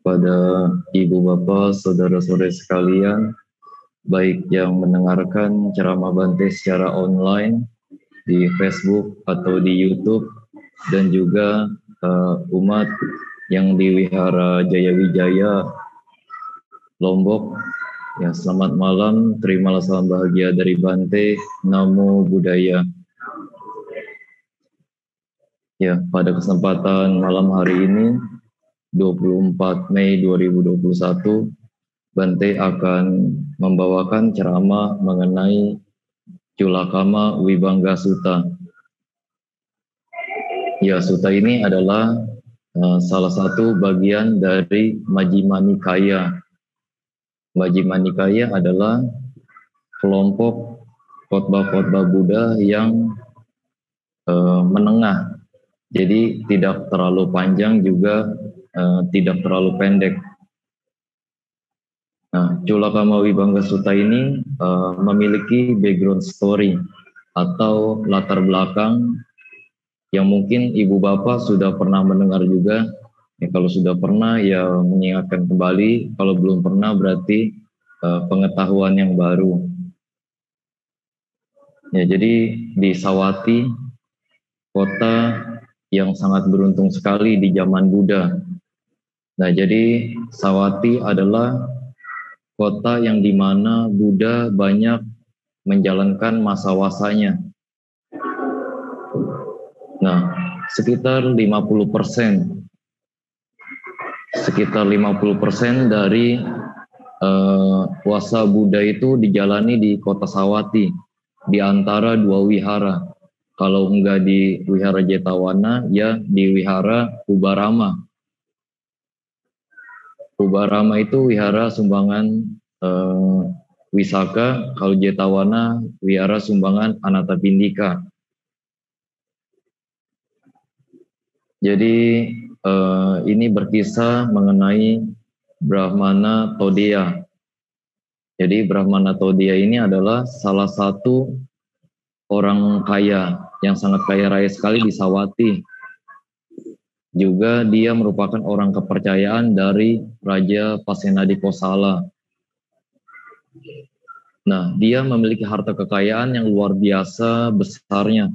kepada ibu bapak, saudara-saudara sekalian, baik yang mendengarkan ceramah Bante secara online di Facebook atau di YouTube, dan juga umat yang di Wihara Jaya Wijaya Lombok. Ya, selamat malam, terimalah salam bahagia dari Bante, Namo Buddhaya. Ya, pada kesempatan malam hari ini, 24 Mei 2021, Bante akan membawakan ceramah mengenai Culakama Vibhanga Sutta. Ya, sutta ini adalah salah satu bagian dari Majjhima Nikaya. Majjhima Nikaya adalah kelompok khotbah-khotbah Buddha yang menengah. Jadi tidak terlalu panjang juga tidak terlalu pendek. Nah, Culakama Vibhanga Sutta ini memiliki background story atau latar belakang yang mungkin ibu bapak sudah pernah mendengar juga. Ya, kalau sudah pernah ya mengingatkan kembali, kalau belum pernah berarti pengetahuan yang baru. Ya, jadi di Sawati, kota yang sangat beruntung sekali di zaman Buddha. Nah, jadi Sawati adalah kota yang dimana Buddha banyak menjalankan masa-wasanya. Nah, sekitar 50% dari wasa Buddha itu dijalani di kota Sawati, di antara dua wihara. Kalau enggak di Wihara Jetawana, ya di Wihara Ubarama. Ubarama itu wihara sumbangan Wisaka, kalau Jetawana wihara sumbangan Anathapindika. Jadi ini berkisah mengenai Brahmana Todeya. Jadi Brahmana Todeya ini adalah salah satu orang kaya yang sangat kaya raya sekali di Sawati. Juga dia merupakan orang kepercayaan dari Raja Pasenadi Kosala. Nah, dia memiliki harta kekayaan yang luar biasa besarnya.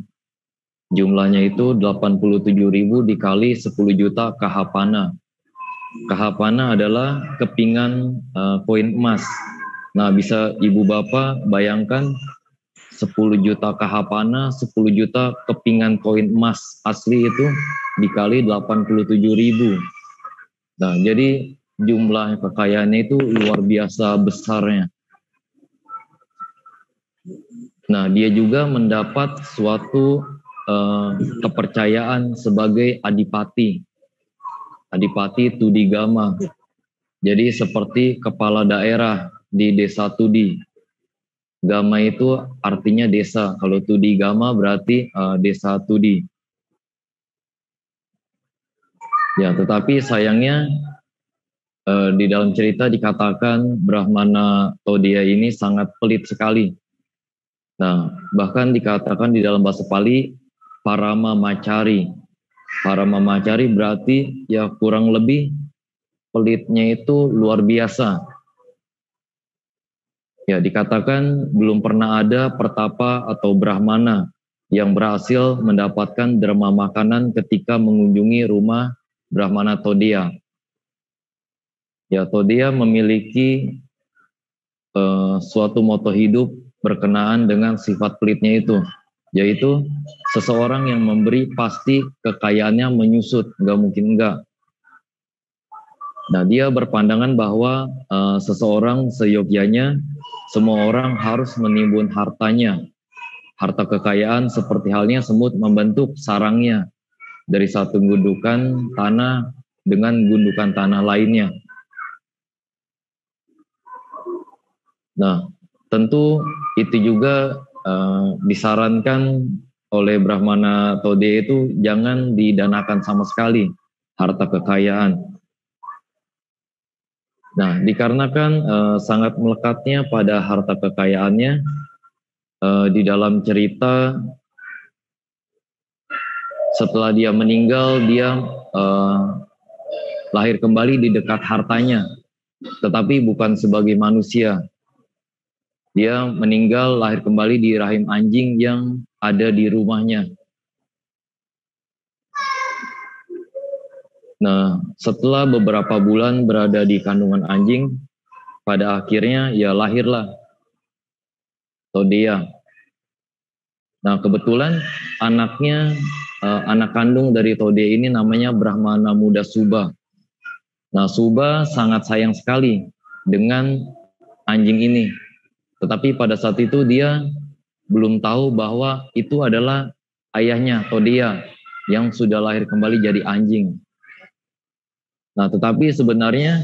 Jumlahnya itu 87.000 dikali 10 juta kahapana. Kahapana adalah kepingan koin emas. Nah, bisa ibu bapak bayangkan 10 juta kahapana, 10 juta kepingan koin emas asli itu dikali 87.000. Nah, jadi jumlah kekayaannya itu luar biasa besarnya. Nah, dia juga mendapat suatu kepercayaan sebagai adipati. Adipati Tudigama. Jadi seperti kepala daerah di desa Tudi. Gama itu artinya desa. Kalau Tudigama berarti desa Tudi. Ya, tetapi sayangnya di dalam cerita dikatakan Brahmana Todeya ini sangat pelit sekali. Nah, bahkan dikatakan di dalam bahasa Pali Parama Macari. Parama Macari berarti ya kurang lebih pelitnya itu luar biasa. Ya, dikatakan belum pernah ada pertapa atau Brahmana yang berhasil mendapatkan derma makanan ketika mengunjungi rumah Brahmana Todeya. Ya, Todeya memiliki suatu moto hidup berkenaan dengan sifat pelitnya itu, yaitu seseorang yang memberi pasti kekayaannya menyusut, nggak mungkin enggak. Nah, dia berpandangan bahwa seseorang seyogyanya semua orang harus menimbun hartanya. Harta kekayaan seperti halnya semut membentuk sarangnya dari satu gundukan tanah dengan gundukan tanah lainnya. Nah, tentu itu juga disarankan oleh Brahmana Todeya itu jangan didanakan sama sekali harta kekayaan. Nah, dikarenakan sangat melekatnya pada harta kekayaannya, di dalam cerita setelah dia meninggal, dia lahir kembali di dekat hartanya, tetapi bukan sebagai manusia. Dia meninggal lahir kembali di rahim anjing yang ada di rumahnya. Nah, setelah beberapa bulan berada di kandungan anjing, pada akhirnya ya lahirlah Todea. Nah, kebetulan anaknya, anak kandung dari Todea ini namanya Brahmana Muda Suba. Nah, Suba sangat sayang sekali dengan anjing ini. Tetapi pada saat itu dia belum tahu bahwa itu adalah ayahnya, Todea, yang sudah lahir kembali jadi anjing. Nah, tetapi sebenarnya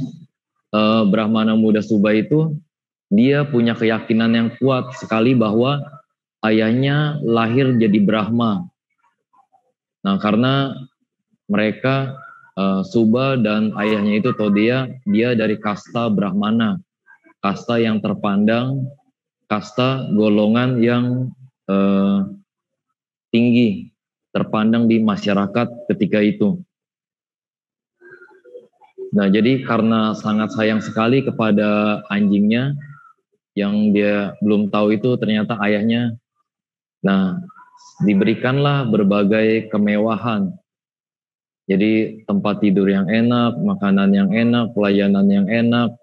Brahmana Muda Suba itu dia punya keyakinan yang kuat sekali bahwa ayahnya lahir jadi Brahma. Nah, karena mereka Suba dan ayahnya itu Todea, dia dari kasta Brahmana, kasta yang terpandang, kasta golongan yang tinggi, terpandang di masyarakat ketika itu. Nah, jadi karena sangat sayang sekali kepada anjingnya, yang dia belum tahu itu ternyata ayahnya. Nah, diberikanlah berbagai kemewahan. Jadi tempat tidur yang enak, makanan yang enak, pelayanan yang enak.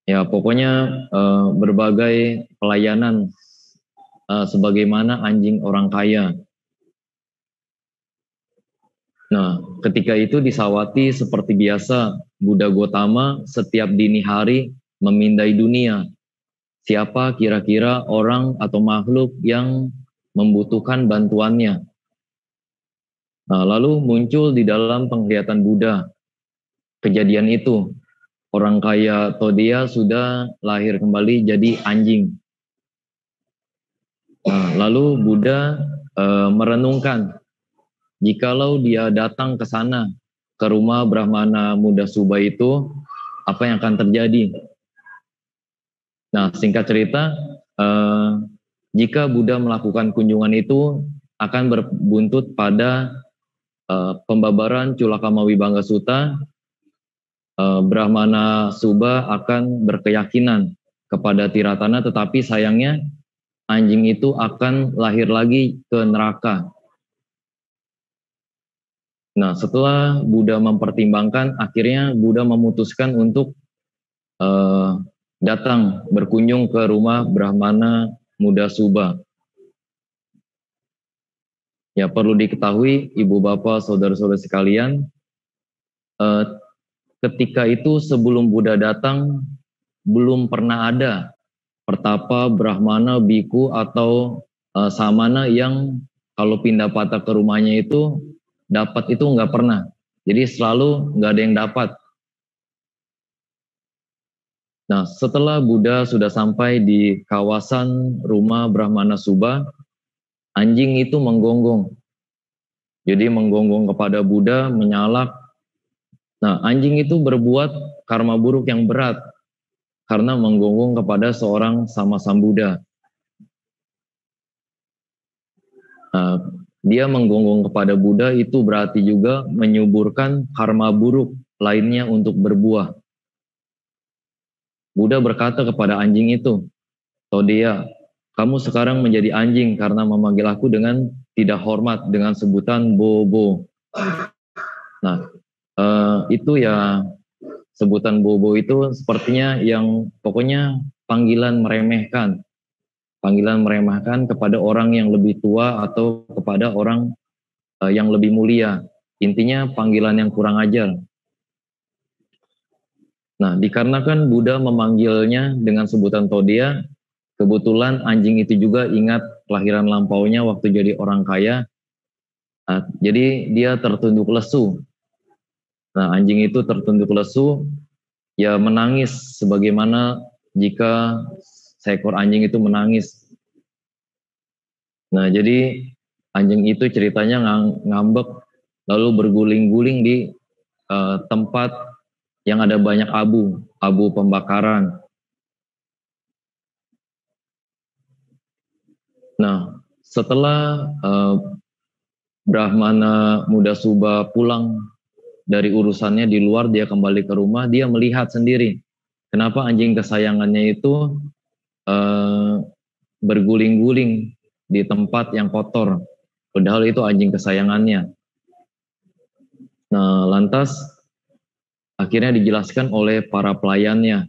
Ya, pokoknya berbagai pelayanan sebagaimana anjing orang kaya. Nah, ketika itu di Sawati seperti biasa, Buddha Gotama setiap dini hari memindai dunia. Siapa kira-kira orang atau makhluk yang membutuhkan bantuannya. Nah, lalu muncul di dalam penglihatan Buddha kejadian itu. Orang kaya Todea sudah lahir kembali jadi anjing. Nah, lalu Buddha merenungkan, jikalau dia datang ke sana, ke rumah Brahmana Muda Suba itu, apa yang akan terjadi? Nah, singkat cerita, jika Buddha melakukan kunjungan itu, akan berbuntut pada pembabaran Culakama Wibangga Sutta. Brahmana Suba akan berkeyakinan kepada Tiratana, tetapi sayangnya anjing itu akan lahir lagi ke neraka. Nah, setelah Buddha mempertimbangkan, akhirnya Buddha memutuskan untuk datang berkunjung ke rumah Brahmana Muda Suba. Ya, perlu diketahui ibu bapak saudara-saudara sekalian, ketika itu sebelum Buddha datang belum pernah ada pertapa Brahmana, biku atau samana yang kalau pindah patah ke rumahnya itu dapat, itu nggak pernah. Jadi selalu nggak ada yang dapat. Nah, setelah Buddha sudah sampai di kawasan rumah Brahmana Suba, anjing itu menggonggong. Jadi menggonggong kepada Buddha, menyalak. Nah, anjing itu berbuat karma buruk yang berat karena menggonggong kepada seorang sama Sambuddha. Nah, dia menggonggong kepada Buddha itu berarti juga menyuburkan karma buruk lainnya untuk berbuah. Buddha berkata kepada anjing itu, Todea, kamu sekarang menjadi anjing karena memanggil aku dengan tidak hormat, dengan sebutan bobo. Nah, itu ya, sebutan bobo itu sepertinya yang pokoknya panggilan meremehkan. Panggilan meremehkan kepada orang yang lebih tua atau kepada orang yang lebih mulia. Intinya panggilan yang kurang ajar. Nah, dikarenakan Buddha memanggilnya dengan sebutan Todea, kebetulan anjing itu juga ingat kelahiran lampaunya waktu jadi orang kaya. Nah, jadi dia tertunduk lesu. Nah, anjing itu tertunduk lesu, ya menangis sebagaimana jika seekor anjing itu menangis. Nah, jadi anjing itu ceritanya ngambek lalu berguling-guling di tempat yang ada banyak abu pembakaran. Nah, setelah Brahmana Muda Suba pulang dari urusannya di luar, dia kembali ke rumah, dia melihat sendiri kenapa anjing kesayangannya itu berguling-guling di tempat yang kotor, padahal itu anjing kesayangannya. Nah, lantas akhirnya dijelaskan oleh para pelayannya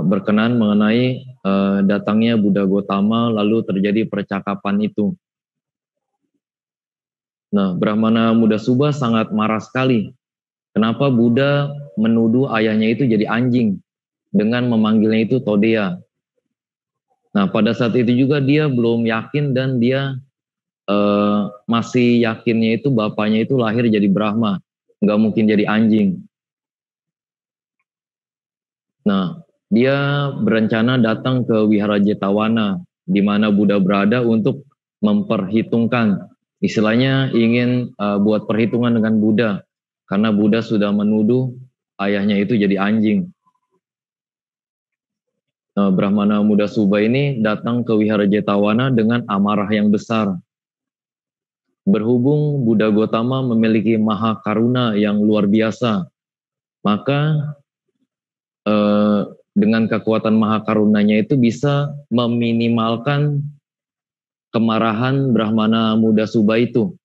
berkenan mengenai datangnya Buddha Gotama, lalu terjadi percakapan itu. Nah, Brahmana Muda Subha sangat marah sekali. Kenapa Buddha menuduh ayahnya itu jadi anjing dengan memanggilnya itu Todea. Nah, pada saat itu juga dia belum yakin dan dia masih yakinnya itu bapaknya itu lahir jadi Brahma, nggak mungkin jadi anjing. Nah, dia berencana datang ke Wihara Jetawana, di mana Buddha berada untuk memperhitungkan, istilahnya ingin buat perhitungan dengan Buddha, karena Buddha sudah menuduh ayahnya itu jadi anjing. Nah, Brahmana Muda Subha ini datang ke Wihara Jetawana dengan amarah yang besar. Berhubung Buddha Gotama memiliki maha karuna yang luar biasa, maka dengan kekuatan maha karunanya itu bisa meminimalkan kemarahan Brahmana Muda Subha itu.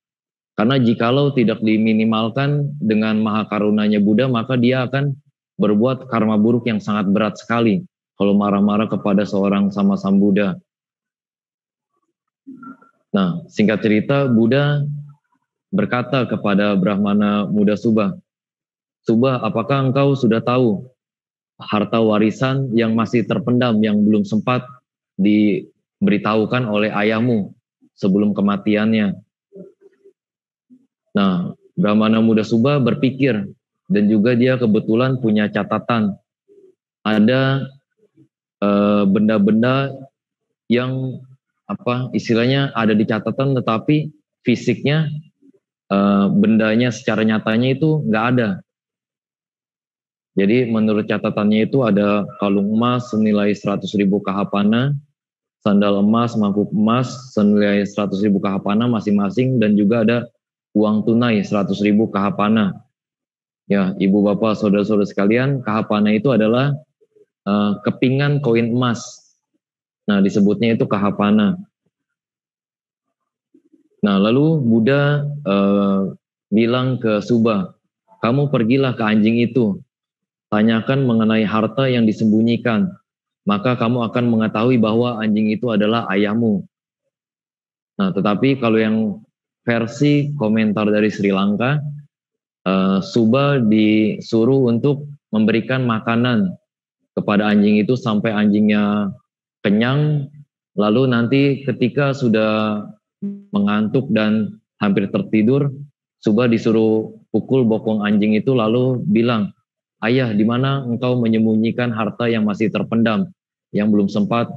Karena jikalau tidak diminimalkan dengan maha karunanya Buddha, maka dia akan berbuat karma buruk yang sangat berat sekali kalau marah-marah kepada seorang sama Sambuddha. Nah, singkat cerita, Buddha berkata kepada Brahmana Muda Subha, Subha, apakah engkau sudah tahu harta warisan yang masih terpendam, yang belum sempat diberitahukan oleh ayahmu sebelum kematiannya? Nah, Brahmana Muda Subha berpikir, dan juga dia kebetulan punya catatan. Ada benda-benda yang istilahnya ada di catatan, tetapi fisiknya bendanya secara nyatanya itu nggak ada. Jadi menurut catatannya itu ada kalung emas senilai 100.000 kahapana, sandal emas, mangkuk emas senilai 100.000 kahapana masing-masing, dan juga ada uang tunai 100.000 kahapana. Ya, ibu bapak saudara-saudara sekalian, kahapana itu adalah kepingan koin emas. Nah, disebutnya itu kahapana. Nah, lalu Buddha bilang ke Subha, kamu pergilah ke anjing itu, tanyakan mengenai harta yang disembunyikan, maka kamu akan mengetahui bahwa anjing itu adalah ayahmu. Nah, tetapi kalau yang versi komentar dari Sri Lanka, Subha disuruh untuk memberikan makanan kepada anjing itu sampai anjingnya kenyang, lalu nanti ketika sudah mengantuk dan hampir tertidur, Subha disuruh pukul bokong anjing itu lalu bilang, ayah, di mana engkau menyembunyikan harta yang masih terpendam, yang belum sempat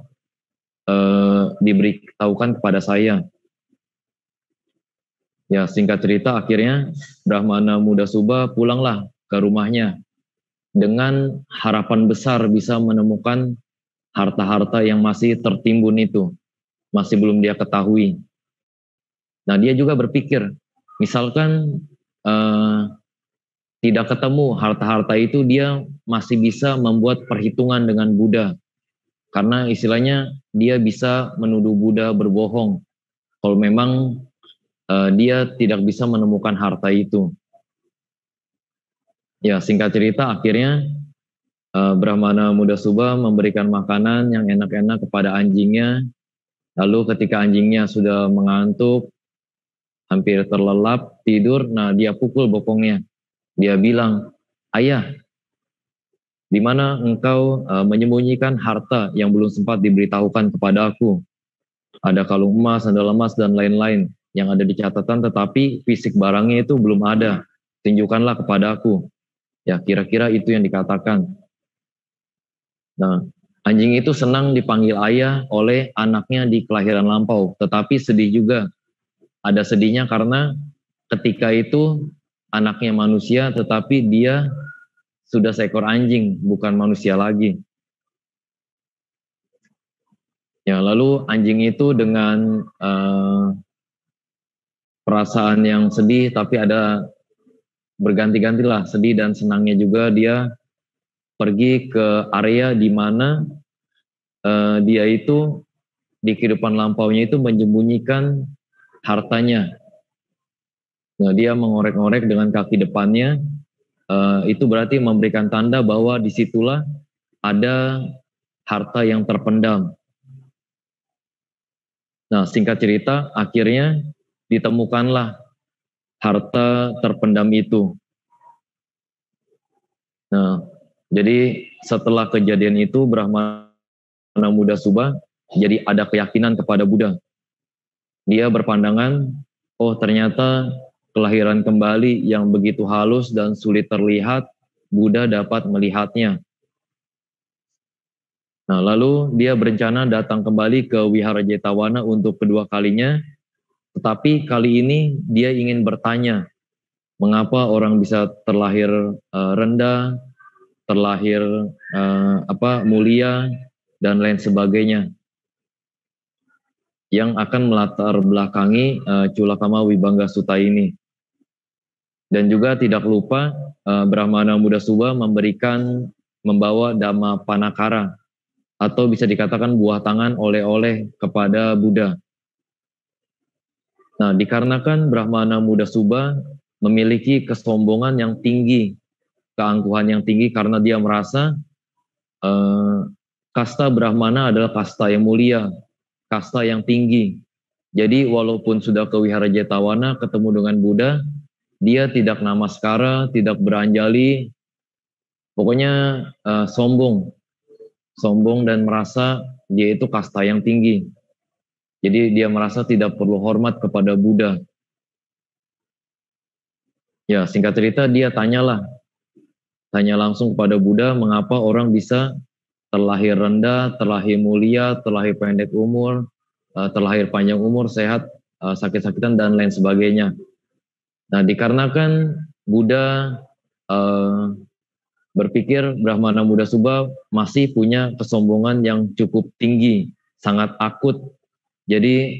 diberitahukan kepada saya. Ya, singkat cerita akhirnya Brahmana Muda Subha pulanglah ke rumahnya dengan harapan besar bisa menemukan harta-harta yang masih tertimbun itu, masih belum dia ketahui. Nah, dia juga berpikir, misalkan tidak ketemu harta-harta itu, dia masih bisa membuat perhitungan dengan Buddha. Karena istilahnya dia bisa menuduh Buddha berbohong kalau memang dia tidak bisa menemukan harta itu. Ya, singkat cerita akhirnya Brahmana Muda Subha memberikan makanan yang enak-enak kepada anjingnya. Lalu ketika anjingnya sudah mengantuk, hampir terlelap, tidur, nah dia pukul bokongnya. Dia bilang, ayah, di mana engkau menyembunyikan harta yang belum sempat diberitahukan kepada aku? Ada kalung emas, sandal emas, dan lain-lain yang ada di catatan, tetapi fisik barangnya itu belum ada. Tunjukkanlah kepada aku. Ya, kira-kira itu yang dikatakan. Nah, anjing itu senang dipanggil ayah oleh anaknya di kelahiran lampau, tetapi sedih juga. Ada sedihnya karena ketika itu anaknya manusia, tetapi dia sudah seekor anjing, bukan manusia lagi. Ya, lalu anjing itu dengan perasaan yang sedih, tapi ada berganti-gantilah, sedih dan senangnya juga. Dia pergi ke area di mana dia itu di kehidupan lampaunya itu menyembunyikan hartanya. Nah, dia mengorek-ngorek dengan kaki depannya, itu berarti memberikan tanda bahwa disitulah ada harta yang terpendam. Nah, singkat cerita, akhirnya ditemukanlah harta terpendam itu. Nah, jadi setelah kejadian itu, Brahmana Muda Subha jadi ada keyakinan kepada Buddha. Dia berpandangan, oh ternyata kelahiran kembali yang begitu halus dan sulit terlihat, Buddha dapat melihatnya. Nah, lalu dia berencana datang kembali ke Wihara Jetavana untuk kedua kalinya, tetapi kali ini dia ingin bertanya, mengapa orang bisa terlahir rendah, terlahir mulia, dan lain sebagainya, yang akan melatar belakangi Culakama Vibhanga Sutta ini. Dan juga tidak lupa Brahmana Muda Subha membawa Dhamma Panakara, atau bisa dikatakan buah tangan oleh-oleh kepada Buddha. Nah, dikarenakan Brahmana Muda Subha memiliki kesombongan yang tinggi, keangkuhan yang tinggi, karena dia merasa kasta Brahmana adalah kasta yang mulia, kasta yang tinggi. Jadi walaupun sudah ke Wihara Jetavana ketemu dengan Buddha, dia tidak namaskara, tidak beranjali, pokoknya sombong dan merasa dia itu kasta yang tinggi. Jadi dia merasa tidak perlu hormat kepada Buddha. Ya, singkat cerita dia tanya langsung kepada Buddha, mengapa orang bisa terlahir rendah, terlahir mulia, terlahir pendek umur, terlahir panjang umur, sehat, sakit-sakitan, dan lain sebagainya. Nah, dikarenakan Buddha berpikir Brahmana Muda Subha masih punya kesombongan yang cukup tinggi, sangat akut. Jadi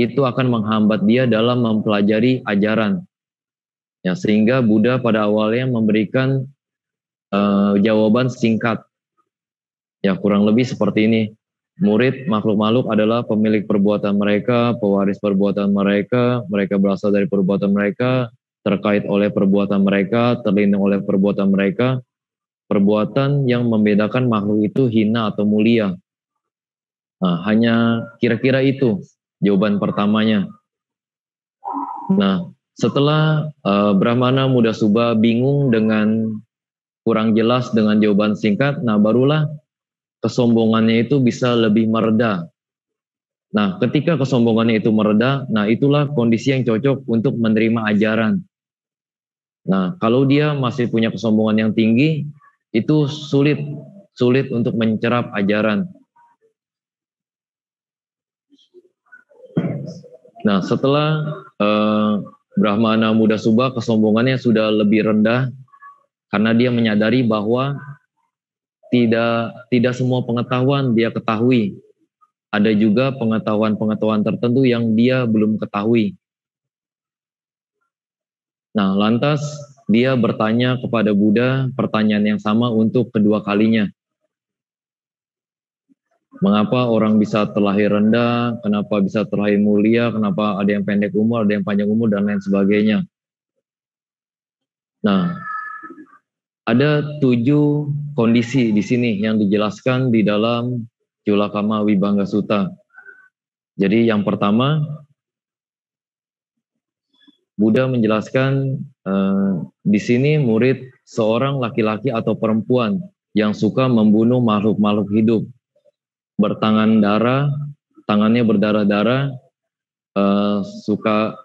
itu akan menghambat dia dalam mempelajari ajaran. Ya, sehingga Buddha pada awalnya memberikan jawaban singkat. Ya, kurang lebih seperti ini. Murid makhluk-makhluk adalah pemilik perbuatan mereka, pewaris perbuatan mereka, mereka berasal dari perbuatan mereka, terkait oleh perbuatan mereka, terlindung oleh perbuatan mereka. Perbuatan yang membedakan makhluk itu hina atau mulia. Nah, hanya kira-kira itu jawaban pertamanya. Nah, setelah Brahmana Muda Subha bingung dengan kurang jelas dengan jawaban singkat, nah barulah kesombongannya itu bisa lebih mereda. Nah, ketika kesombongannya itu mereda, nah itulah kondisi yang cocok untuk menerima ajaran. Nah, kalau dia masih punya kesombongan yang tinggi, itu sulit untuk mencerap ajaran. Nah, setelah Brahmana Muda Subha kesombongannya sudah lebih rendah, karena dia menyadari bahwa tidak semua pengetahuan dia ketahui. Ada juga pengetahuan-pengetahuan tertentu yang dia belum ketahui. Nah, lantas dia bertanya kepada Buddha pertanyaan yang sama untuk kedua kalinya. Mengapa orang bisa terlahir rendah, kenapa bisa terlahir mulia, kenapa ada yang pendek umur, ada yang panjang umur, dan lain sebagainya. Nah, ada 7 kondisi di sini yang dijelaskan di dalam Culakama Vibhanga Sutta. Jadi yang pertama, Buddha menjelaskan di sini murid seorang laki-laki atau perempuan yang suka membunuh makhluk-makhluk hidup, bertangan darah, tangannya berdarah-darah, suka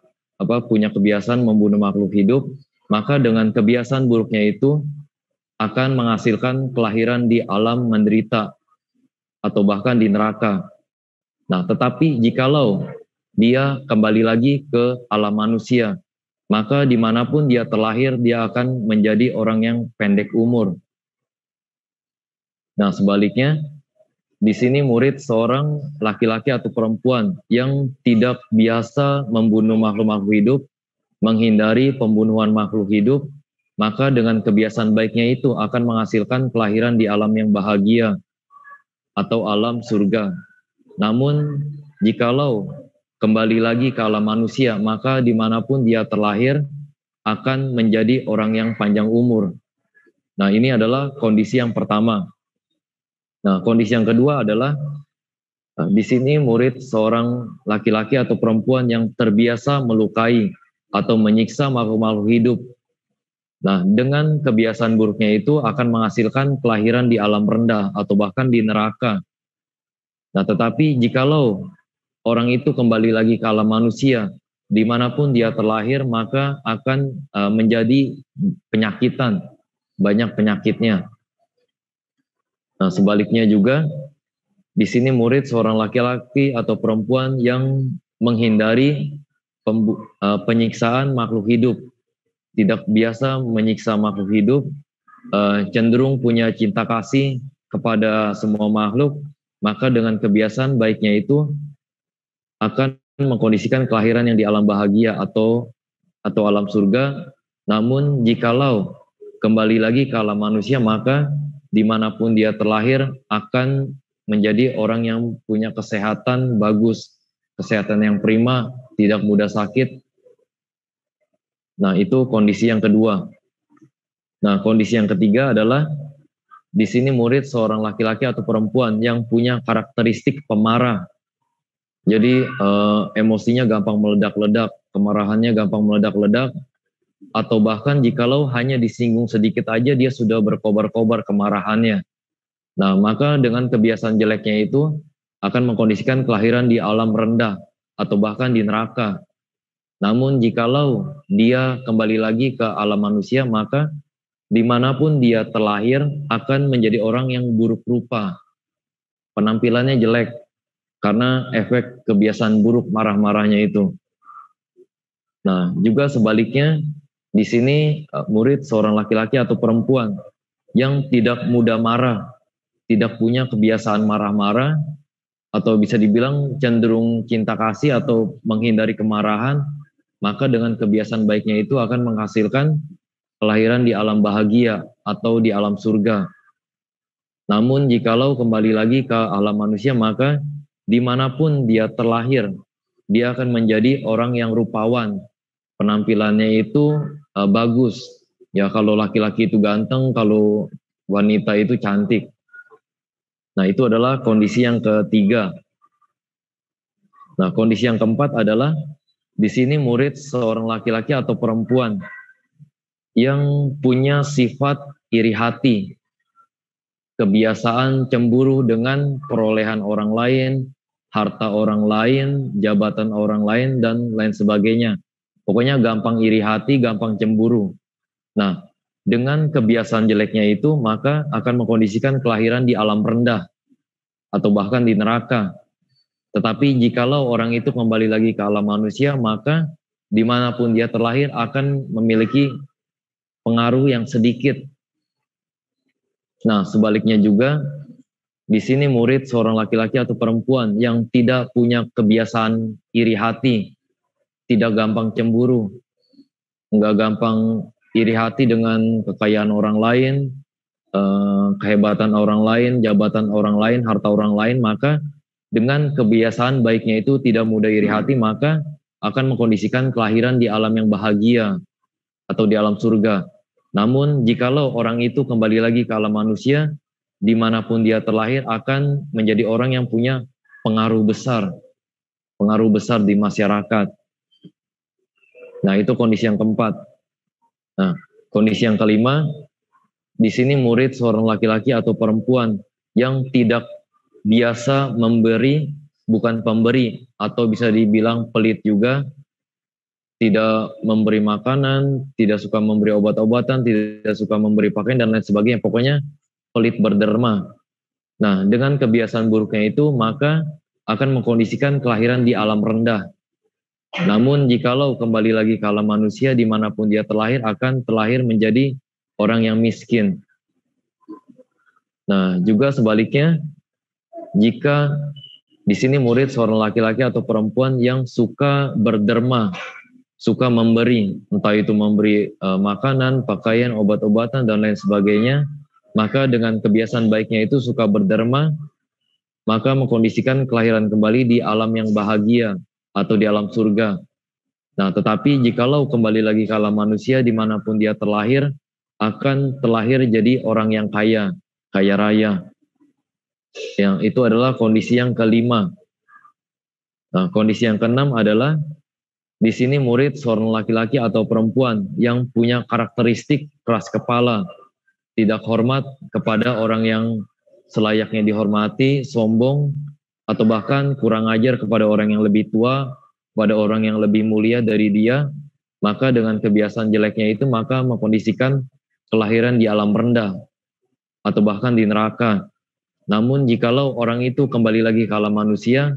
punya kebiasaan membunuh makhluk hidup, maka dengan kebiasaan buruknya itu akan menghasilkan kelahiran di alam menderita atau bahkan di neraka. Nah, tetapi jikalau dia kembali lagi ke alam manusia, maka dimanapun dia terlahir, dia akan menjadi orang yang pendek umur. Nah, sebaliknya, di sini murid seorang laki-laki atau perempuan yang tidak biasa membunuh makhluk-makhluk hidup, menghindari pembunuhan makhluk hidup, maka dengan kebiasaan baiknya itu akan menghasilkan kelahiran di alam yang bahagia atau alam surga. Namun, jikalau kembali lagi ke alam manusia, maka dimanapun dia terlahir akan menjadi orang yang panjang umur. Nah, ini adalah kondisi yang pertama. Nah, kondisi yang kedua adalah di sini murid seorang laki-laki atau perempuan yang terbiasa melukai atau menyiksa makhluk-makhluk hidup. Nah, dengan kebiasaan buruknya itu akan menghasilkan kelahiran di alam rendah atau bahkan di neraka. Nah, tetapi jikalau orang itu kembali lagi ke alam manusia, dimanapun dia terlahir, maka akan menjadi penyakitan, banyak penyakitnya. Nah, sebaliknya juga, di sini murid seorang laki-laki atau perempuan yang menghindari penyiksaan makhluk hidup, tidak biasa menyiksa makhluk hidup, cenderung punya cinta kasih kepada semua makhluk, maka dengan kebiasaan baiknya itu akan mengkondisikan kelahiran yang di alam bahagia atau alam surga. Namun jikalau kembali lagi ke alam manusia, maka dimanapun dia terlahir akan menjadi orang yang punya kesehatan bagus, kesehatan yang prima, tidak mudah sakit. Nah, itu kondisi yang kedua. Nah, kondisi yang ketiga adalah di sini murid seorang laki-laki atau perempuan yang punya karakteristik pemarah. Jadi emosinya gampang meledak-ledak, kemarahannya gampang meledak-ledak, atau bahkan jikalau hanya disinggung sedikit aja dia sudah berkobar-kobar kemarahannya. Nah, maka dengan kebiasaan jeleknya itu akan mengkondisikan kelahiran di alam rendah atau bahkan di neraka. Namun jikalau dia kembali lagi ke alam manusia, maka dimanapun dia terlahir akan menjadi orang yang buruk rupa. Penampilannya jelek karena efek kebiasaan buruk marah-marahnya itu. Nah, juga sebaliknya di sini murid seorang laki-laki atau perempuan yang tidak mudah marah, tidak punya kebiasaan marah-marah, atau bisa dibilang cenderung cinta kasih atau menghindari kemarahan, maka dengan kebiasaan baiknya itu akan menghasilkan kelahiran di alam bahagia atau di alam surga. Namun jikalau kembali lagi ke alam manusia, maka dimanapun dia terlahir, dia akan menjadi orang yang rupawan. Penampilannya itu bagus. Ya, kalau laki-laki itu ganteng, kalau wanita itu cantik. Nah, itu adalah kondisi yang ketiga. Nah, kondisi yang keempat adalah di sini murid seorang laki-laki atau perempuan yang punya sifat iri hati, kebiasaan cemburu dengan perolehan orang lain, harta orang lain, jabatan orang lain, dan lain sebagainya. Pokoknya gampang iri hati, gampang cemburu. Nah, dengan kebiasaan jeleknya itu, maka akan mengkondisikan kelahiran di alam rendah atau bahkan di neraka. Tetapi jikalau orang itu kembali lagi ke alam manusia, maka dimanapun dia terlahir akan memiliki pengaruh yang sedikit. Nah, sebaliknya juga, di sini murid seorang laki-laki atau perempuan yang tidak punya kebiasaan iri hati, tidak gampang cemburu, nggak gampang iri hati dengan kekayaan orang lain, kehebatan orang lain, jabatan orang lain, harta orang lain, maka dengan kebiasaan baiknya itu tidak mudah iri hati, maka akan mengkondisikan kelahiran di alam yang bahagia atau di alam surga. Namun jikalau orang itu kembali lagi ke alam manusia, dimanapun dia terlahir akan menjadi orang yang punya pengaruh besar di masyarakat. Nah, itu kondisi yang keempat. Nah, kondisi yang kelima, di sini murid seorang laki-laki atau perempuan yang tidak biasa memberi, bukan pemberi, atau bisa dibilang pelit juga, tidak memberi makanan, tidak suka memberi obat-obatan, tidak suka memberi pakaian, dan lain sebagainya. Pokoknya pelit berderma. Nah, dengan kebiasaan buruknya itu, maka akan mengkondisikan kelahiran di alam rendah. Namun jikalau kembali lagi ke alam manusia, dimanapun dia terlahir, akan terlahir menjadi orang yang miskin. Nah, juga sebaliknya, jika di sini murid seorang laki-laki atau perempuan yang suka berderma, suka memberi, entah itu memberi makanan, pakaian, obat-obatan, dan lain sebagainya, maka dengan kebiasaan baiknya itu suka berderma, maka mengkondisikan kelahiran kembali di alam yang bahagia atau di alam surga. Nah, tetapi jikalau kembali lagi ke alam manusia dimanapun dia terlahir, akan terlahir jadi orang yang kaya, kaya raya. Yang itu adalah kondisi yang kelima. Nah, kondisi yang keenam adalah di sini murid seorang laki-laki atau perempuan yang punya karakteristik keras kepala, tidak hormat kepada orang yang selayaknya dihormati, sombong, atau bahkan kurang ajar kepada orang yang lebih tua, pada orang yang lebih mulia dari dia, maka dengan kebiasaan jeleknya itu maka mengkondisikan kelahiran di alam rendah atau bahkan di neraka. Namun jikalau orang itu kembali lagi ke alam manusia,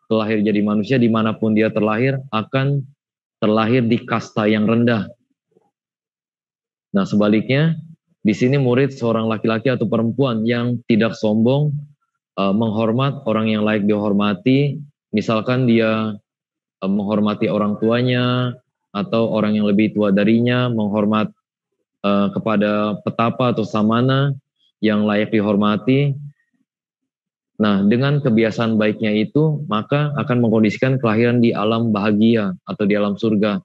terlahir jadi manusia dimanapun dia terlahir, akan terlahir di kasta yang rendah. Nah sebaliknya, di sini murid seorang laki-laki atau perempuan yang tidak sombong, menghormat orang yang layak dihormati, misalkan dia menghormati orang tuanya atau orang yang lebih tua darinya, menghormat kepada petapa atau samana yang layak dihormati. Nah, dengan kebiasaan baiknya itu, maka akan mengkondisikan kelahiran di alam bahagia atau di alam surga.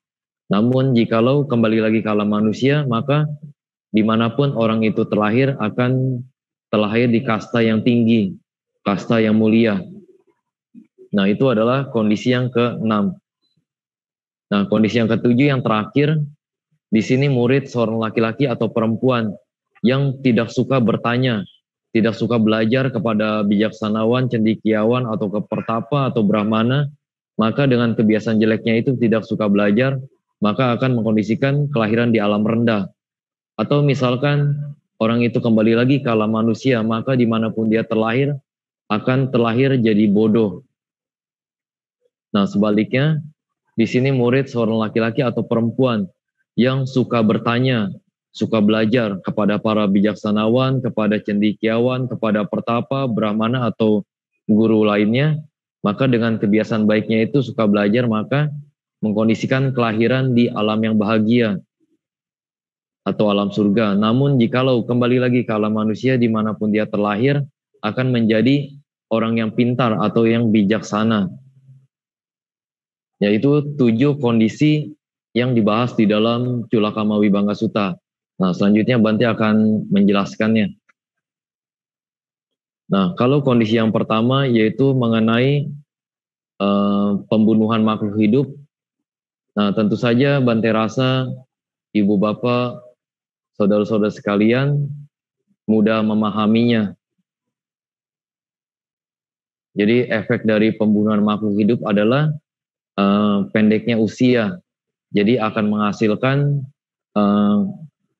Namun, jikalau kembali lagi ke alam manusia, maka dimanapun orang itu terlahir, akan terlahir di kasta yang tinggi, kasta yang mulia. Nah, itu adalah kondisi yang ke-6. Nah, kondisi yang ke-7 yang terakhir, di sini murid seorang laki-laki atau perempuan yang tidak suka bertanya, tidak suka belajar kepada bijaksanawan, cendekiawan, atau ke pertapa atau brahmana, maka dengan kebiasaan jeleknya itu tidak suka belajar, maka akan mengkondisikan kelahiran di alam rendah. Atau misalkan orang itu kembali lagi ke alam manusia, maka dimanapun dia terlahir, akan terlahir jadi bodoh. Nah sebaliknya, di sini murid seorang laki-laki atau perempuan yang suka bertanya, suka belajar kepada para bijaksanawan, kepada cendekiawan, kepada pertapa, brahmana, atau guru lainnya, maka dengan kebiasaan baiknya itu suka belajar, maka mengkondisikan kelahiran di alam yang bahagia atau alam surga. Namun jikalau kembali lagi ke alam manusia dimanapun dia terlahir, akan menjadi orang yang pintar atau yang bijaksana. Yaitu 7 kondisi yang dibahas di dalam Culakama Vibhanga Sutta. Nah, selanjutnya Bante akan menjelaskannya. Nah, kalau kondisi yang pertama yaitu mengenai pembunuhan makhluk hidup. Nah, tentu saja Bante rasa ibu bapak, saudara-saudara sekalian mudah memahaminya. Jadi efek dari pembunuhan makhluk hidup adalah pendeknya usia. Jadi akan menghasilkan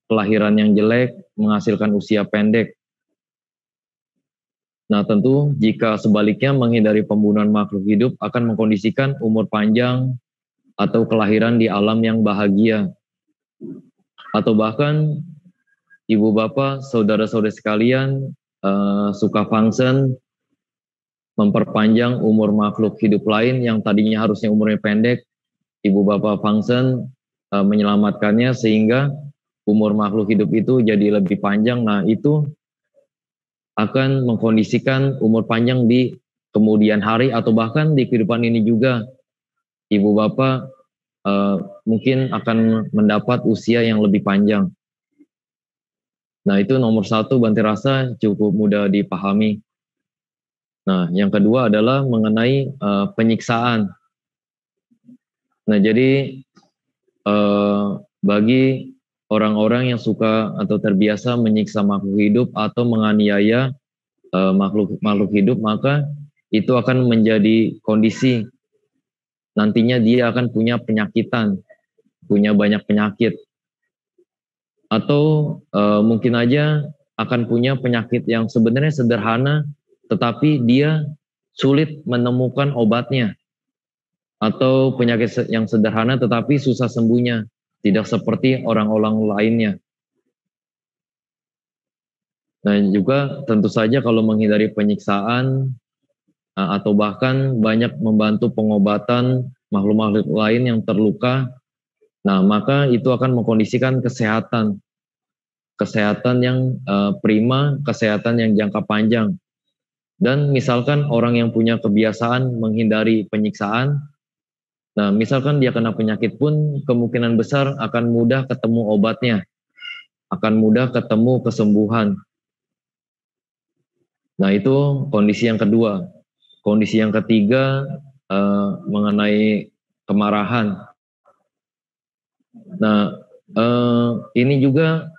kelahiran yang jelek, menghasilkan usia pendek. Nah tentu jika sebaliknya menghindari pembunuhan makhluk hidup akan mengkondisikan umur panjang atau kelahiran di alam yang bahagia. Atau bahkan ibu bapak, saudara-saudara sekalian suka fungsen memperpanjang umur makhluk hidup lain yang tadinya harusnya umurnya pendek, ibu bapak fungsen menyelamatkannya sehingga umur makhluk hidup itu jadi lebih panjang. Nah itu akan mengkondisikan umur panjang di kemudian hari atau bahkan di kehidupan ini juga. Ibu bapak mungkin akan mendapat usia yang lebih panjang. Nah itu nomor 1 Bante rasa cukup mudah dipahami. Nah yang kedua adalah mengenai penyiksaan. Nah jadi bagi orang-orang yang suka atau terbiasa menyiksa makhluk hidup atau menganiaya makhluk hidup, maka itu akan menjadi kondisi nantinya dia akan punya penyakitan, punya banyak penyakit, atau mungkin aja akan punya penyakit yang sebenarnya sederhana tetapi dia sulit menemukan obatnya, atau penyakit yang sederhana tetapi susah sembuhnya, tidak seperti orang-orang lainnya. Nah juga tentu saja kalau menghindari penyiksaan atau bahkan banyak membantu pengobatan makhluk-makhluk lain yang terluka, Nah, maka itu akan mengkondisikan kesehatan yang prima, kesehatan yang jangka panjang. Dan misalkan orang yang punya kebiasaan menghindari penyiksaan, nah misalkan dia kena penyakit pun kemungkinan besar akan mudah ketemu obatnya, akan mudah ketemu kesembuhan. Nah itu kondisi yang kedua. Kondisi yang ketiga mengenai kemarahan. Nah ini juga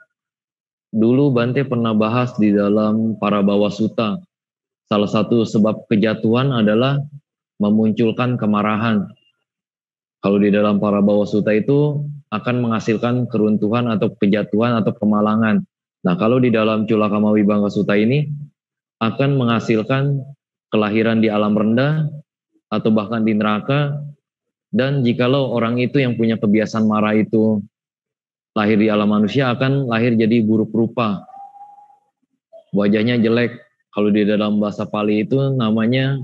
dulu Bante pernah bahas di dalam Parabhawa Sutta. Salah satu sebab kejatuhan adalah memunculkan kemarahan. Kalau di dalam Parabhawa Sutta itu akan menghasilkan keruntuhan atau kejatuhan atau kemalangan. Nah, kalau di dalam Culakamma Vibhanga Sutta ini akan menghasilkan kelahiran di alam rendah atau bahkan di neraka. Dan jikalau orang itu yang punya kebiasaan marah itu lahir di alam manusia, akan lahir jadi buruk rupa. Wajahnya jelek. Kalau di dalam bahasa Pali itu namanya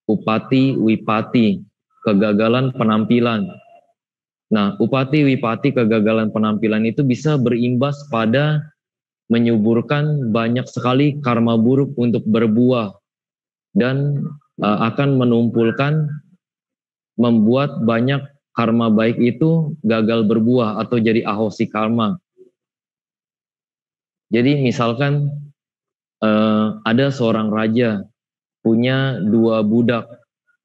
upati wipati, kegagalan penampilan. Nah, upati wipati, kegagalan penampilan itu bisa berimbas pada menyuburkan banyak sekali karma buruk untuk berbuah dan akan menumpulkan, membuat banyak karma baik itu gagal berbuah atau jadi ahosi karma. Jadi misalkan ada seorang raja punya dua budak,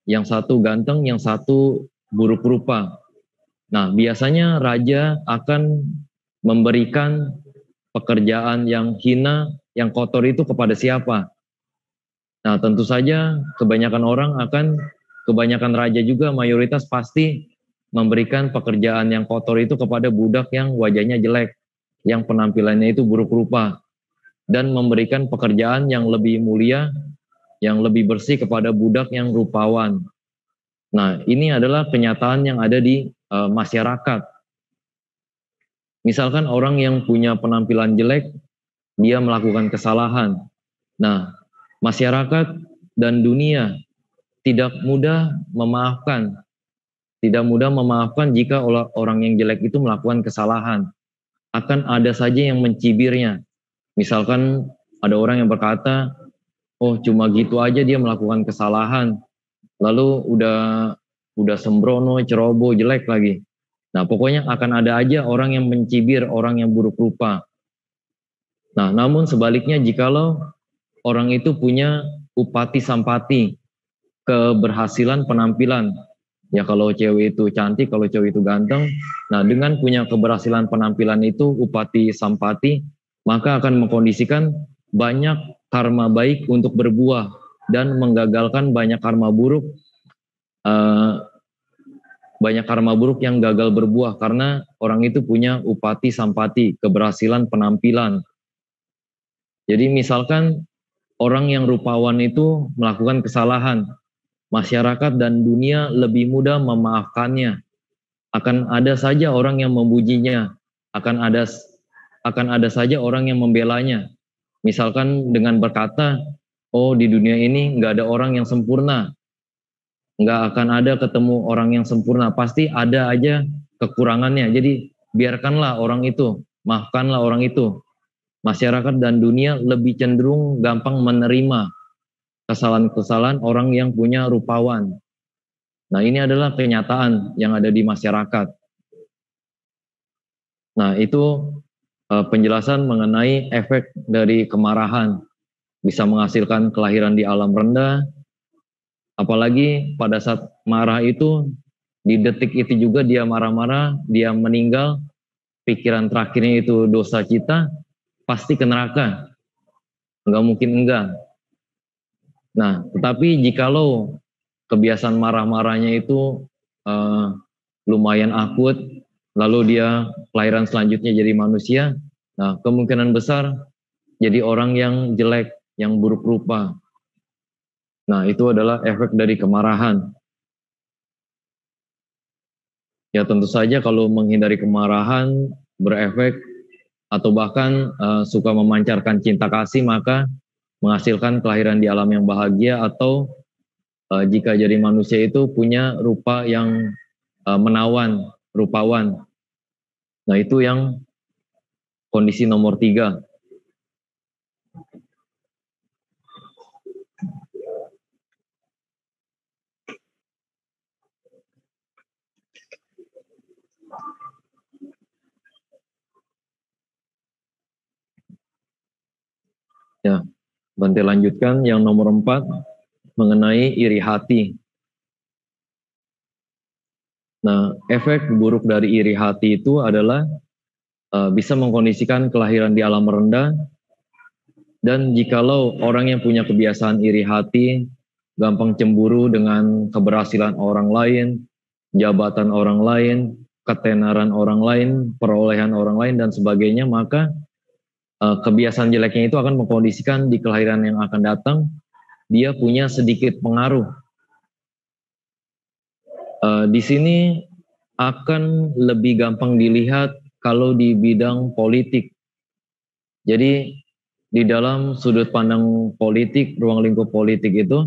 yang satu ganteng, yang satu buruk rupa. Nah, biasanya raja akan memberikan pekerjaan yang hina, yang kotor itu kepada siapa? Nah, tentu saja kebanyakan raja juga mayoritas pasti memberikan pekerjaan yang kotor itu kepada budak yang wajahnya jelek, yang penampilannya itu buruk rupa, dan memberikan pekerjaan yang lebih mulia, yang lebih bersih kepada budak yang rupawan. Nah, ini adalah kenyataan yang ada di masyarakat. Misalkan orang yang punya penampilan jelek, dia melakukan kesalahan. Nah, masyarakat dan dunia tidak mudah memaafkan. Tidak mudah memaafkan jika orang yang jelek itu melakukan kesalahan. Akan ada saja yang mencibirnya. Misalkan ada orang yang berkata, oh cuma gitu aja dia melakukan kesalahan. Lalu udah sembrono, ceroboh, jelek lagi. Nah, pokoknya akan ada aja orang yang mencibir orang yang buruk rupa. Nah, namun sebaliknya jikalau orang itu punya upati sampati, keberhasilan penampilan. Ya kalau cewek itu cantik, kalau cewek itu ganteng. Nah, dengan punya keberhasilan penampilan itu upati sampati, maka akan mengkondisikan banyak karma baik untuk berbuah dan menggagalkan banyak karma buruk. Banyak karma buruk yang gagal berbuah karena orang itu punya upati sampati, keberhasilan penampilan. Jadi misalkan orang yang rupawan itu melakukan kesalahan, masyarakat dan dunia lebih mudah memaafkannya. Akan ada saja orang yang memujinya, akan ada saja orang yang membelanya. Misalkan dengan berkata, oh di dunia ini nggak ada orang yang sempurna, nggak akan ada ketemu orang yang sempurna, pasti ada aja kekurangannya. Jadi biarkanlah orang itu, maafkanlah orang itu. Masyarakat dan dunia lebih cenderung gampang menerima kesalahan-kesalahan orang yang punya rupawan. Nah, ini adalah kenyataan yang ada di masyarakat. Nah, itu penjelasan mengenai efek dari kemarahan. Bisa menghasilkan kelahiran di alam rendah, apalagi pada saat marah itu, di detik itu juga dia marah-marah, dia meninggal, pikiran terakhirnya itu dosa cita, pasti ke neraka. Enggak mungkin enggak. Nah, tetapi jikalau kebiasaan marah-marahnya itu lumayan akut, lalu dia kelahiran selanjutnya jadi manusia, nah kemungkinan besar jadi orang yang jelek, yang buruk rupa. Nah, itu adalah efek dari kemarahan. Ya tentu saja kalau menghindari kemarahan berefek atau bahkan suka memancarkan cinta kasih, maka menghasilkan kelahiran di alam yang bahagia, atau jika jadi manusia itu punya rupa yang menawan, rupawan. Nah, itu yang kondisi nomor 3. Ya, Bante lanjutkan yang nomor 4 mengenai iri hati. Nah, efek buruk dari iri hati itu adalah bisa mengkondisikan kelahiran di alam rendah, dan jikalau orang yang punya kebiasaan iri hati, gampang cemburu dengan keberhasilan orang lain, jabatan orang lain, ketenaran orang lain, perolehan orang lain, dan sebagainya, maka kebiasaan jeleknya itu akan mengkondisikan di kelahiran yang akan datang, dia punya sedikit pengaruh. Di sini akan lebih gampang dilihat kalau di bidang politik. Jadi di dalam sudut pandang politik, ruang lingkup politik itu,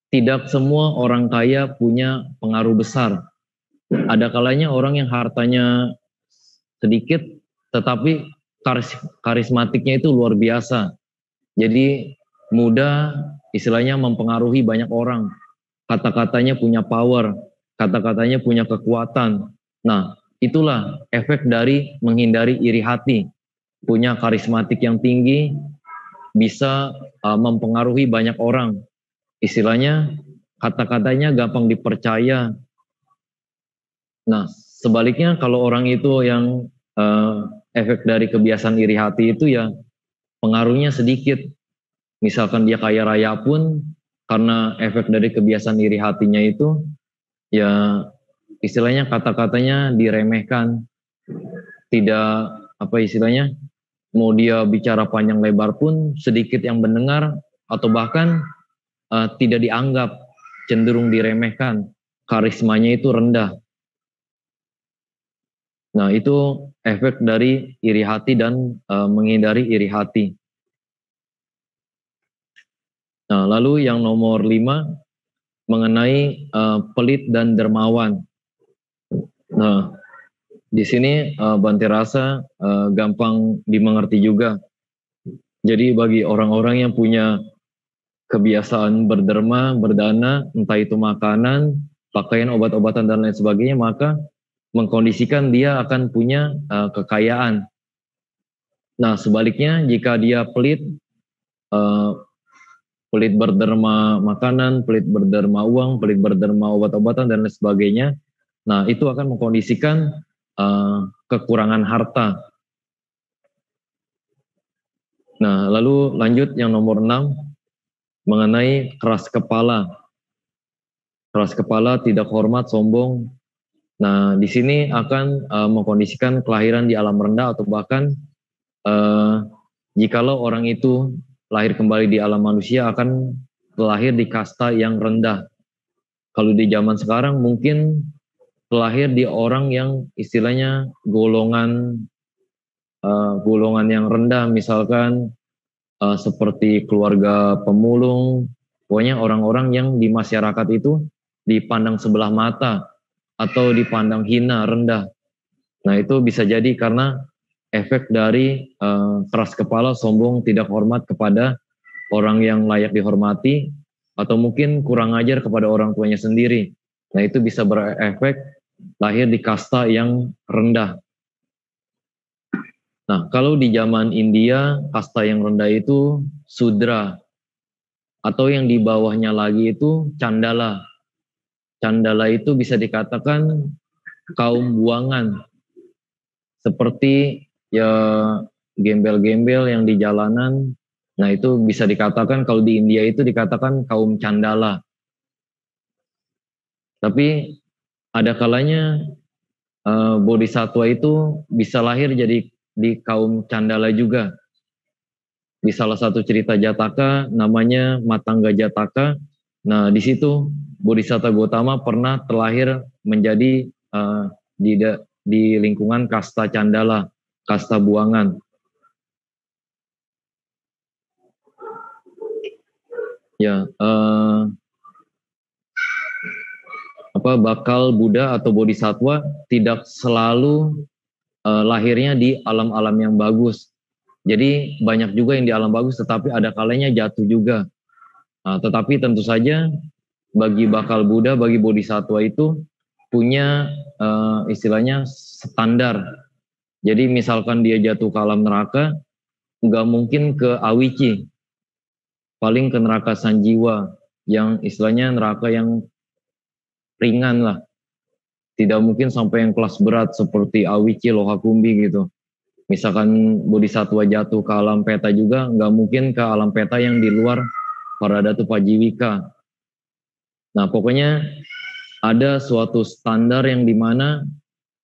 tidak semua orang kaya punya pengaruh besar. Ada kalanya orang yang hartanya sedikit, tetapi karismatiknya itu luar biasa. Jadi mudah istilahnya mempengaruhi banyak orang. Kata-katanya punya power, kata-katanya punya kekuatan. Nah, itulah efek dari menghindari iri hati. Punya karismatik yang tinggi, bisa mempengaruhi banyak orang. Istilahnya, kata-katanya gampang dipercaya. Nah, sebaliknya kalau orang itu yang efek dari kebiasaan iri hati itu ya pengaruhnya sedikit. Misalkan dia kaya raya pun, karena efek dari kebiasaan iri hatinya itu, ya istilahnya kata-katanya diremehkan, tidak apa istilahnya, mau dia bicara panjang lebar pun sedikit yang mendengar, atau bahkan tidak dianggap, cenderung diremehkan, karismanya itu rendah. Nah, itu efek dari iri hati dan menghindari iri hati. Nah, lalu yang nomor 5 mengenai pelit dan dermawan. Nah, di sini Bante rasa gampang dimengerti juga. Jadi bagi orang-orang yang punya kebiasaan berderma, berdana, entah itu makanan, pakaian, obat-obatan, dan lain sebagainya, maka mengkondisikan dia akan punya kekayaan. Nah, sebaliknya jika dia pelit, pelit berderma makanan, pelit berderma uang, pelit berderma obat-obatan, dan lain sebagainya, nah itu akan mengkondisikan kekurangan harta. Nah, lalu lanjut yang nomor 6 mengenai keras kepala. Keras kepala, tidak hormat, sombong. Nah, di sini akan mengkondisikan kelahiran di alam rendah, atau bahkan jikalau orang itu lahir kembali di alam manusia akan lahir di kasta yang rendah. Kalau di zaman sekarang mungkin lahir di orang yang istilahnya golongan yang rendah, misalkan seperti keluarga pemulung, pokoknya orang-orang yang di masyarakat itu dipandang sebelah mata atau dipandang hina, rendah. Nah, itu bisa jadi karena efek dari keras kepala, sombong, tidak hormat kepada orang yang layak dihormati, atau mungkin kurang ajar kepada orang tuanya sendiri. Nah, itu bisa berefek lahir di kasta yang rendah. Nah, kalau di zaman India, kasta yang rendah itu Sudra, atau yang di bawahnya lagi itu Candala. Candala itu bisa dikatakan kaum buangan, seperti ya gembel-gembel yang di jalanan. Nah, itu bisa dikatakan kalau di India itu dikatakan kaum Candala. Tapi ada kalanya bodhisatwa itu bisa lahir jadi di kaum Candala juga. Di salah satu cerita Jataka namanya Matangga Jataka. Nah, di situ Bodhisattva Gautama pernah terlahir menjadi di lingkungan kasta Candala, kasta buangan. Ya, bakal Buddha atau Bodhisattva tidak selalu lahirnya di alam-alam yang bagus. Jadi banyak juga yang di alam bagus, tetapi ada kalanya jatuh juga. Tetapi tentu saja bagi bakal Buddha, bagi Bodhisattva itu punya istilahnya standar. Jadi misalkan dia jatuh ke alam neraka, nggak mungkin ke Awici, paling ke neraka Sanjiwa, yang istilahnya neraka yang ringan lah. Tidak mungkin sampai yang kelas berat seperti Awici, Lohakumbi gitu. Misalkan Bodhisattva jatuh ke alam peta juga, nggak mungkin ke alam peta yang di luar Paradatu Pajiwika. Nah pokoknya ada suatu standar yang dimana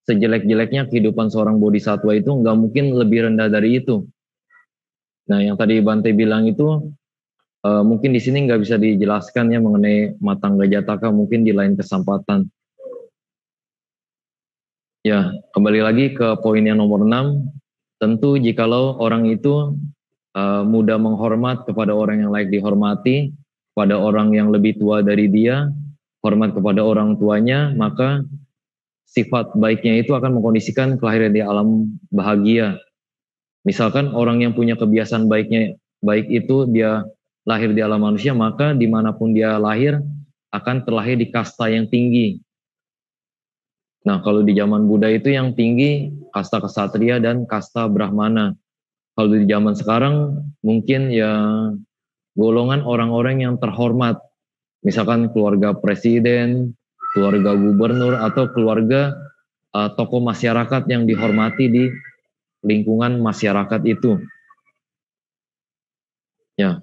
sejelek-jeleknya kehidupan seorang bodhisattva itu nggak mungkin lebih rendah dari itu. Nah yang tadi Bante bilang itu mungkin di sini nggak bisa dijelaskan ya mengenai Matangga Jataka, mungkin di lain kesempatan. Ya, kembali lagi ke poin yang nomor 6. Tentu jikalau orang itu mudah menghormat kepada orang yang layak dihormati, pada orang yang lebih tua dari dia, hormat kepada orang tuanya, maka sifat baiknya itu akan mengkondisikan kelahiran di alam bahagia. Misalkan orang yang punya kebiasaan baik itu dia lahir di alam manusia, maka dimanapun dia lahir akan terlahir di kasta yang tinggi. Nah kalau di zaman Buddha itu yang tinggi kasta kesatria dan kasta brahmana. Kalau di zaman sekarang mungkin ya golongan orang-orang yang terhormat, misalkan keluarga presiden, keluarga gubernur, atau keluarga tokoh masyarakat yang dihormati di lingkungan masyarakat itu. Ya,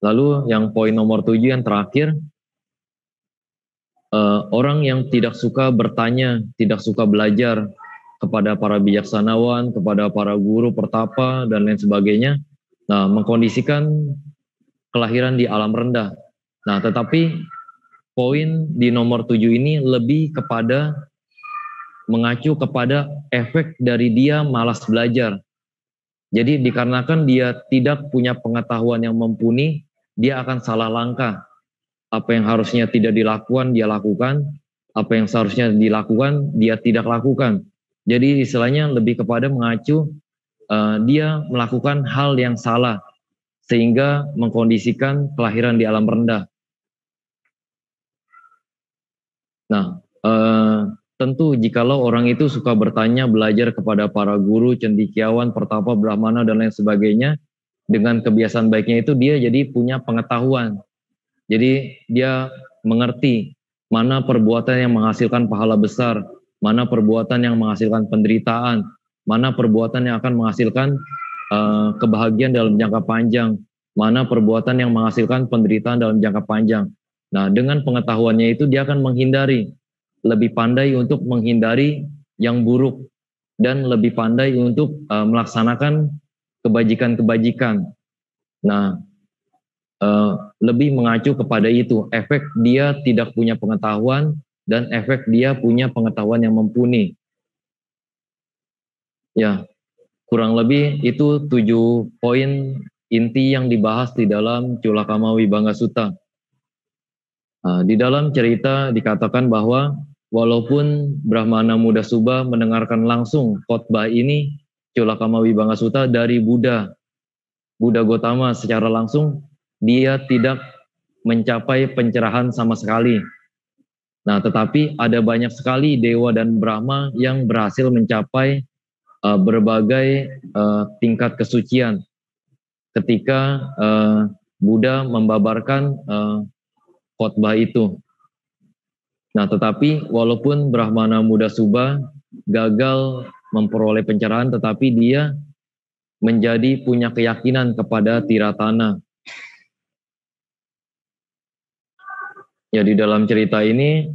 lalu yang poin nomor 7 yang terakhir, orang yang tidak suka bertanya, tidak suka belajar kepada para bijaksanawan, kepada para guru pertapa dan lain sebagainya. Nah, mengkondisikan kelahiran di alam rendah. Nah, tetapi poin di nomor 7 ini lebih kepada mengacu kepada efek dari dia malas belajar. Jadi dikarenakan dia tidak punya pengetahuan yang mumpuni, dia akan salah langkah. Apa yang harusnya tidak dilakukan, dia lakukan. Apa yang seharusnya dilakukan, dia tidak lakukan. Jadi istilahnya lebih kepada mengacu dia melakukan hal yang salah, sehingga mengkondisikan kelahiran di alam rendah. Nah, tentu jikalau orang itu suka bertanya, belajar kepada para guru, cendekiawan, pertapa, brahmana, dan lain sebagainya, dengan kebiasaan baiknya itu dia jadi punya pengetahuan. Jadi dia mengerti mana perbuatan yang menghasilkan pahala besar, mana perbuatan yang menghasilkan penderitaan, mana perbuatan yang akan menghasilkan kebahagiaan dalam jangka panjang, mana perbuatan yang menghasilkan penderitaan dalam jangka panjang. Nah, dengan pengetahuannya itu dia akan menghindari, lebih pandai untuk menghindari yang buruk dan lebih pandai untuk melaksanakan kebajikan-kebajikan. Nah, lebih mengacu kepada itu, efek dia tidak punya pengetahuan dan efek dia punya pengetahuan yang mumpuni. Ya, kurang lebih itu 7 poin inti yang dibahas di dalam Culakama Vibhanga Sutta. Di dalam cerita dikatakan bahwa walaupun Brahmana Muda Subha mendengarkan langsung khotbah ini, Culakama Vibhanga Sutta dari Buddha Gotama secara langsung, dia tidak mencapai pencerahan sama sekali. Nah, tetapi ada banyak sekali dewa dan Brahma yang berhasil mencapai berbagai tingkat kesucian ketika Buddha membabarkan khotbah itu. Nah, tetapi walaupun Brahmana Muda Subha gagal memperoleh pencerahan, tetapi dia menjadi punya keyakinan kepada Tiratana. Ya, di dalam cerita ini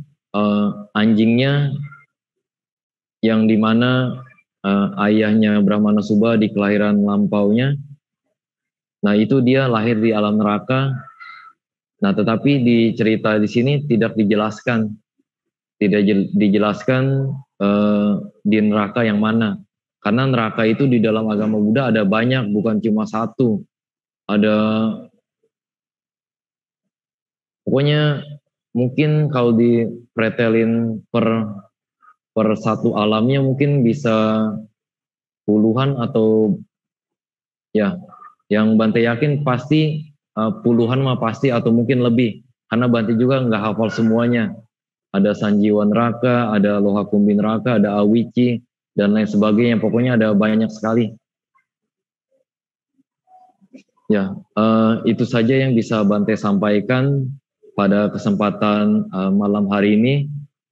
anjingnya yang dimana ayahnya Brahmana Subha di kelahiran lampaunya, nah itu dia lahir di alam neraka. Nah, tetapi di cerita di sini tidak dijelaskan di neraka yang mana. Karena neraka itu di dalam agama Buddha ada banyak, bukan cuma satu. Ada, pokoknya mungkin kalau dipretelin per satu alamnya mungkin bisa puluhan atau ya, yang Bante yakin pasti puluhan mah pasti atau mungkin lebih, karena Bante juga nggak hafal semuanya. Ada Sanjiwa Neraka, ada Loha Kumbi Neraka, ada Awici, dan lain sebagainya. Pokoknya ada banyak sekali. Ya, itu saja yang bisa Bante sampaikan pada kesempatan malam hari ini.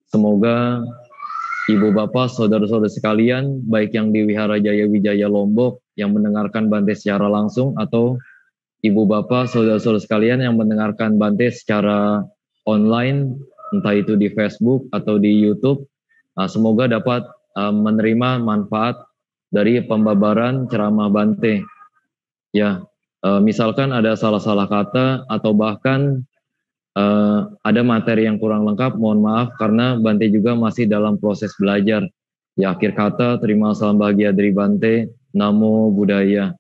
Semoga Ibu Bapak, saudara-saudara sekalian, baik yang di Wihara Jaya Wijaya Lombok yang mendengarkan Bante secara langsung, atau Ibu Bapak, saudara-saudara sekalian yang mendengarkan Bante secara online, entah itu di Facebook atau di YouTube, semoga dapat menerima manfaat dari pembabaran ceramah Bante. Ya, misalkan ada salah-salah kata atau bahkan ada materi yang kurang lengkap, mohon maaf karena Bante juga masih dalam proses belajar. Ya, akhir kata, terima salam bahagia dari Bante. Namo Buddhaya.